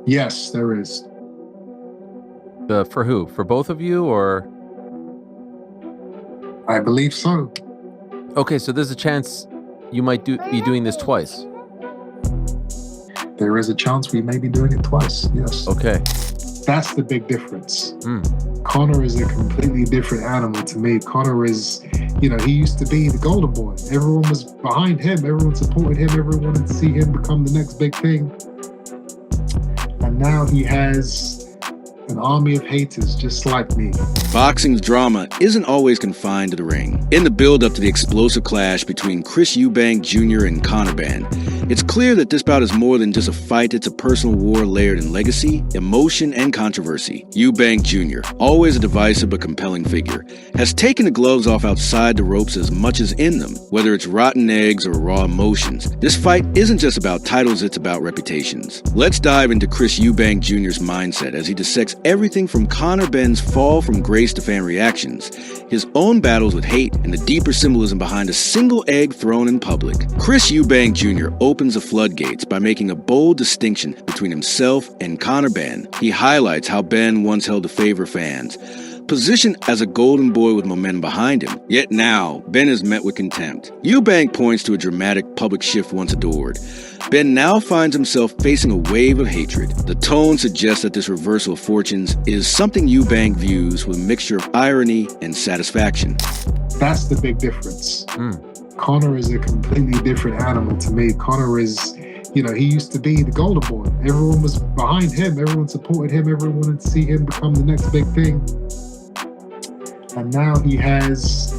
Yes, there is. For who? For both of you, or? I believe so. Okay, so there's a chance you might be doing this twice. There is a chance we may be doing it twice. Yes. Okay. That's the big difference. Conor is a completely different animal to me. Conor is, he used to be the golden boy. Everyone was behind him. Everyone supported him. Everyone wanted to see him become the next big thing. And now he has an army of haters just like me. Boxing's drama isn't always confined to the ring. In the build-up to the explosive clash between Chris Eubank Jr. and Conor Benn, it's clear that this bout is more than just a fight. It's a personal war layered in legacy, emotion, and controversy. Eubank Jr., always a divisive but compelling figure, has taken the gloves off outside the ropes as much as in them. Whether it's rotten eggs or raw emotions, this fight isn't just about titles, it's about reputations. Let's dive into Chris Eubank Jr.'s mindset as he dissects everything from Conor Benn's fall from grace to fan reactions, his own battles with hate, and the deeper symbolism behind a single egg thrown in public. Chris Eubank Jr. opens the floodgates by making a bold distinction between himself and Conor Benn. He highlights how Benn once held to favor fans, positioned as a golden boy with momentum behind him. Yet now, Benn is met with contempt. Eubank points to a dramatic public shift once adored. Benn now finds himself facing a wave of hatred. The tone suggests that this reversal of fortunes is something Eubank views with a mixture of irony and satisfaction. That's the big difference. Conor is a completely different animal to me. Conor is, he used to be the golden boy. Everyone was behind him. Everyone supported him. Everyone wanted to see him become the next big thing. And now he has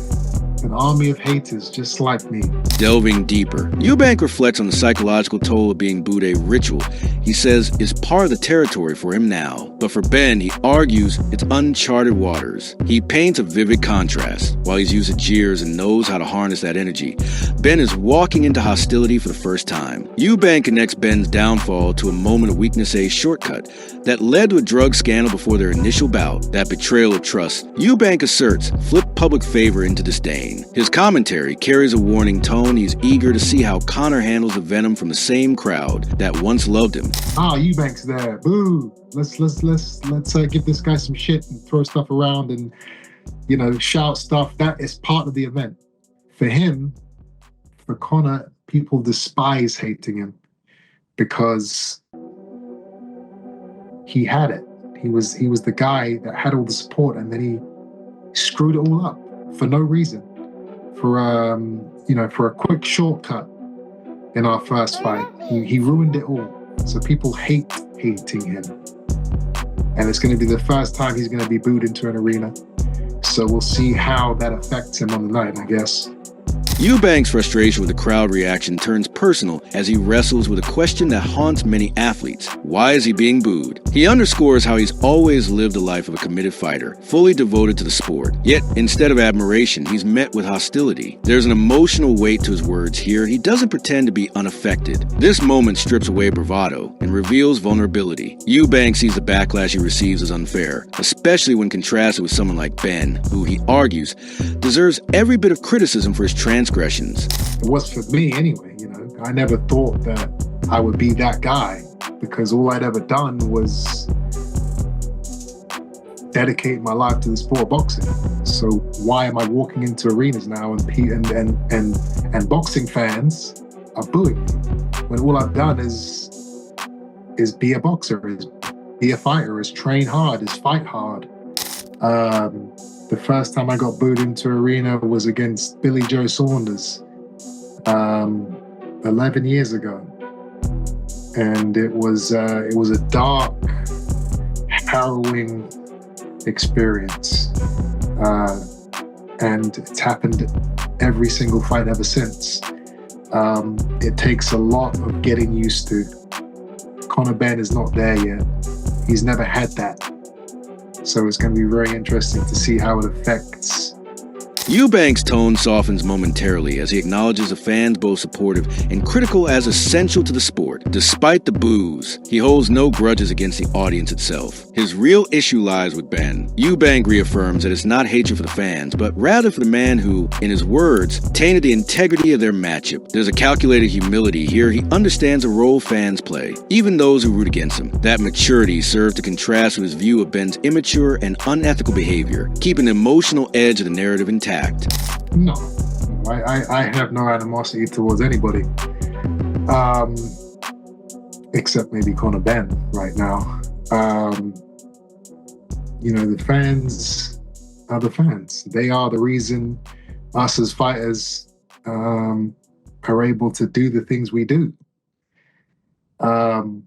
an army of haters just like me. Delving deeper, Eubank reflects on the psychological toll of being booed, a ritual he says is part of the territory for him now. But for Benn, he argues it's uncharted waters. He paints a vivid contrast. While he's used to jeers and knows how to harness that energy, Benn is walking into hostility for the first time. Eubank connects Benn's downfall to a moment of weakness, a shortcut that led to a drug scandal before their initial bout. That betrayal of trust, Eubank asserts, flipped public favor into disdain. His commentary carries a warning tone. He's eager to see how Conor handles the venom from the same crowd that once loved him. Eubank's there. Boo! Let's give this guy some shit and throw stuff around and shout stuff. That is part of the event. For him, for Conor, people despise hating him because he had it. He was the guy that had all the support, and then he screwed it all up for no reason. For a quick shortcut in our first fight, he ruined it all. So people hating him, and it's going to be the first time he's going to be booed into an arena. So we'll see how that affects him on the night, I guess. Eubank's frustration with the crowd reaction turns personal as he wrestles with a question that haunts many athletes. Why is he being booed? He underscores how he's always lived the life of a committed fighter, fully devoted to the sport. Yet, instead of admiration, he's met with hostility. There's an emotional weight to his words here. He doesn't pretend to be unaffected. This moment strips away bravado and reveals vulnerability. Eubank sees the backlash he receives as unfair, especially when contrasted with someone like Benn, who he argues deserves every bit of criticism for his transgressions. It was for me anyway, I never thought that I would be that guy, because all I'd ever done was dedicate my life to the sport of boxing. So why am I walking into arenas now and boxing fans are booing me when all I've done is be a boxer, is be a fighter, is train hard, is fight hard. The first time I got booed into arena was against Billy Joe Saunders 11 years ago. And it was a dark, harrowing experience. And it's happened every single fight ever since. It takes a lot of getting used to. Conor Benn is not there yet. He's never had that. So it's going to be very interesting to see how it affects Eubank's tone softens momentarily as he acknowledges the fans both supportive and critical as essential to the sport. Despite the boos, he holds no grudges against the audience itself. His real issue lies with Benn. Eubank reaffirms that it's not hatred for the fans, but rather for the man who, in his words, tainted the integrity of their matchup. There's a calculated humility here. He understands the role fans play, even those who root against him. That maturity serves to contrast with his view of Benn's immature and unethical behavior, keeping the emotional edge of the narrative intact. No, I have no animosity towards anybody, except maybe Conor Benn right now. The fans are the fans. They are the reason us as fighters are able to do the things we do. The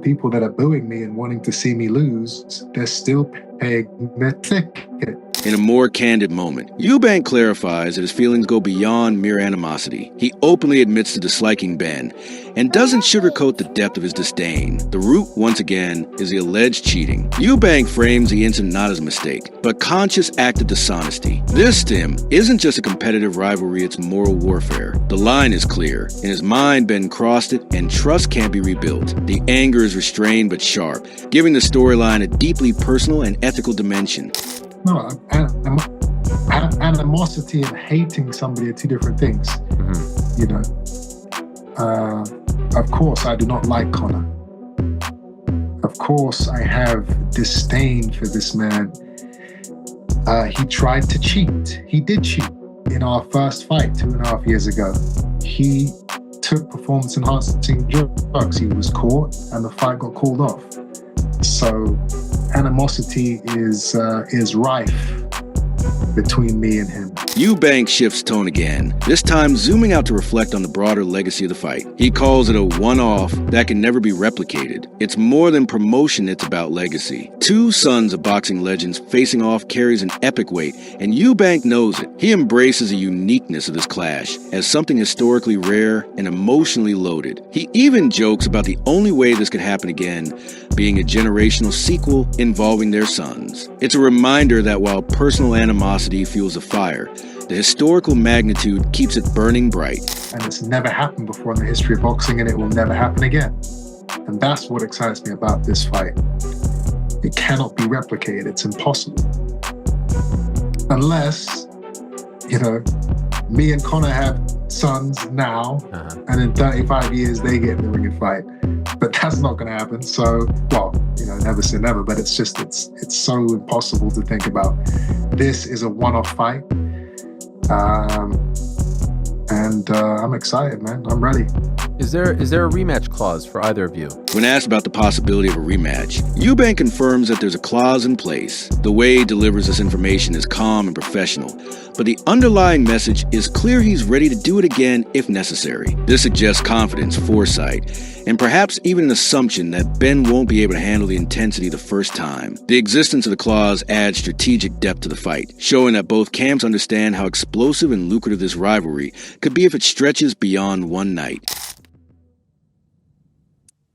people that are booing me and wanting to see me lose, they're still paying their ticket. In a more candid moment, Eubank clarifies that his feelings go beyond mere animosity. He openly admits to disliking Benn and doesn't sugarcoat the depth of his disdain. The root, once again, is the alleged cheating. Eubank frames the incident not as a mistake, but conscious act of dishonesty. This, to him, isn't just a competitive rivalry, it's moral warfare. The line is clear. In his mind, Benn crossed it, and trust can't be rebuilt. The anger is restrained but sharp, giving the storyline a deeply personal and ethical dimension. No, animosity and hating somebody are two different things. Of course, I do not like Conor. Of course, I have disdain for this man. He tried to cheat. He did cheat in our first fight 2.5 years ago. He took performance-enhancing drugs. He was caught, and the fight got called off. So animosity is rife between me and him. Eubank shifts tone again, this time zooming out to reflect on the broader legacy of the fight. He calls it a one-off that can never be replicated. It's more than promotion, it's about legacy. Two sons of boxing legends facing off carries an epic weight, and Eubank knows it. He embraces the uniqueness of this clash as something historically rare and emotionally loaded. He even jokes about the only way this could happen again being a generational sequel involving their sons. It's a reminder that while personal animosity fuels a fire, the historical magnitude keeps it burning bright. And it's never happened before in the history of boxing, and it will never happen again. And that's what excites me about this fight. It cannot be replicated. It's impossible. Unless, me and Conor have sons now, and in 35 years they get in the ring and fight. But that's not going to happen. So, never say never, but it's so impossible to think about. This is a one-off fight. I'm excited, man. I'm ready. Is there a rematch clause for either of you? When asked about the possibility of a rematch, Eubank confirms that there's a clause in place. The way he delivers this information is calm and professional, but the underlying message is clear. He's ready to do it again if necessary. This suggests confidence, foresight, and perhaps even an assumption that Benn won't be able to handle the intensity the first time. The existence of the clause adds strategic depth to the fight, showing that both camps understand how explosive and lucrative this rivalry could be if it stretches beyond one night.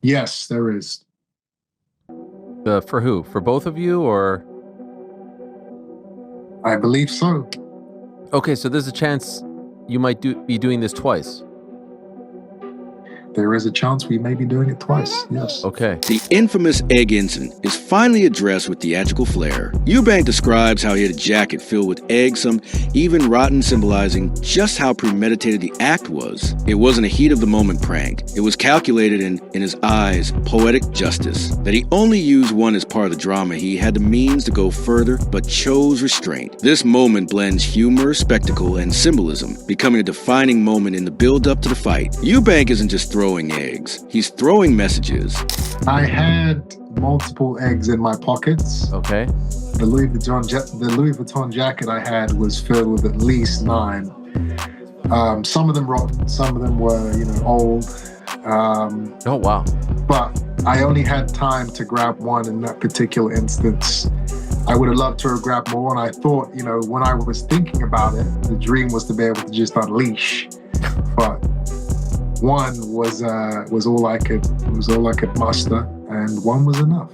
Yes, there is. For who? For both of you, or? I believe so. Okay, so there's a chance you might be doing this twice. There is a chance we may be doing it twice, yes. Okay. The infamous egg incident is finally addressed with theatrical flair. Eubank describes how he had a jacket filled with eggs, some even rotten, symbolizing just how premeditated the act was. It wasn't a heat-of-the-moment prank. It was calculated and, in his eyes, poetic justice. That he only used one as part of the drama, he had the means to go further, but chose restraint. This moment blends humor, spectacle, and symbolism, becoming a defining moment in the build-up to the fight. Eubank isn't just throwing eggs. He's throwing messages. I had multiple eggs in my pockets. Okay. The Louis Vuitton jacket I had was filled with at least 9. Some of them rotten, some of them were, old. Oh, wow. But I only had time to grab one in that particular instance. I would have loved to have grabbed more, and I thought, when I was thinking about it, the dream was to be able to just unleash. But one was all I could muster, and one was enough.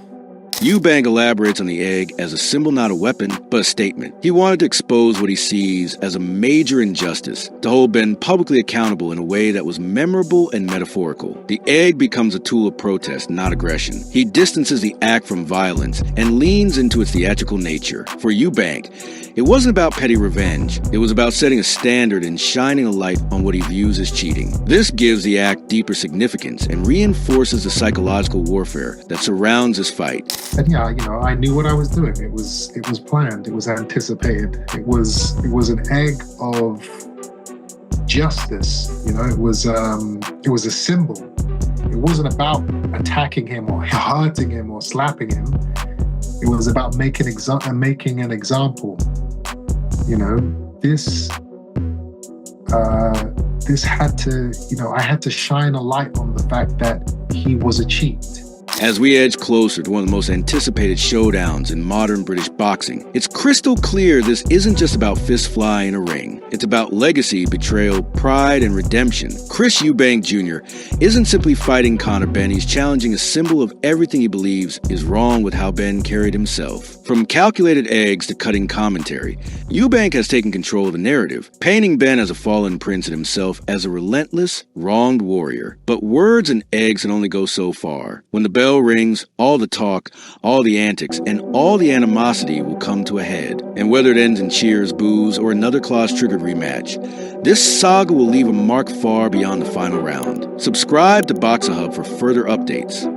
Eubank elaborates on the egg as a symbol, not a weapon, but a statement. He wanted to expose what he sees as a major injustice, to hold Benn publicly accountable in a way that was memorable and metaphorical. The egg becomes a tool of protest, not aggression. He distances the act from violence and leans into its theatrical nature. For Eubank, it wasn't about petty revenge. It was about setting a standard and shining a light on what he views as cheating. This gives the act deeper significance and reinforces the psychological warfare that surrounds this fight. And yeah, I knew what I was doing. It was planned. It was anticipated. It was an egg of justice. It was a symbol. It wasn't about attacking him or hurting him or slapping him. It was about making an example. This had to, I had to shine a light on the fact that he was a cheat. As we edge closer to one of the most anticipated showdowns in modern British boxing, it's crystal clear this isn't just about fist fly in a ring. It's about legacy, betrayal, pride, and redemption. Chris Eubank Jr. isn't simply fighting Conor Benn, he's challenging a symbol of everything he believes is wrong with how Benn carried himself. From calculated eggs to cutting commentary, Eubank has taken control of the narrative, painting Benn as a fallen prince and himself as a relentless, wronged warrior. But words and eggs can only go so far. When the bell rings, all the talk, all the antics, and all the animosity will come to a head. And whether it ends in cheers, boos, or another clause-triggered rematch, this saga will leave a mark far beyond the final round. Subscribe to Boxer Hub for further updates.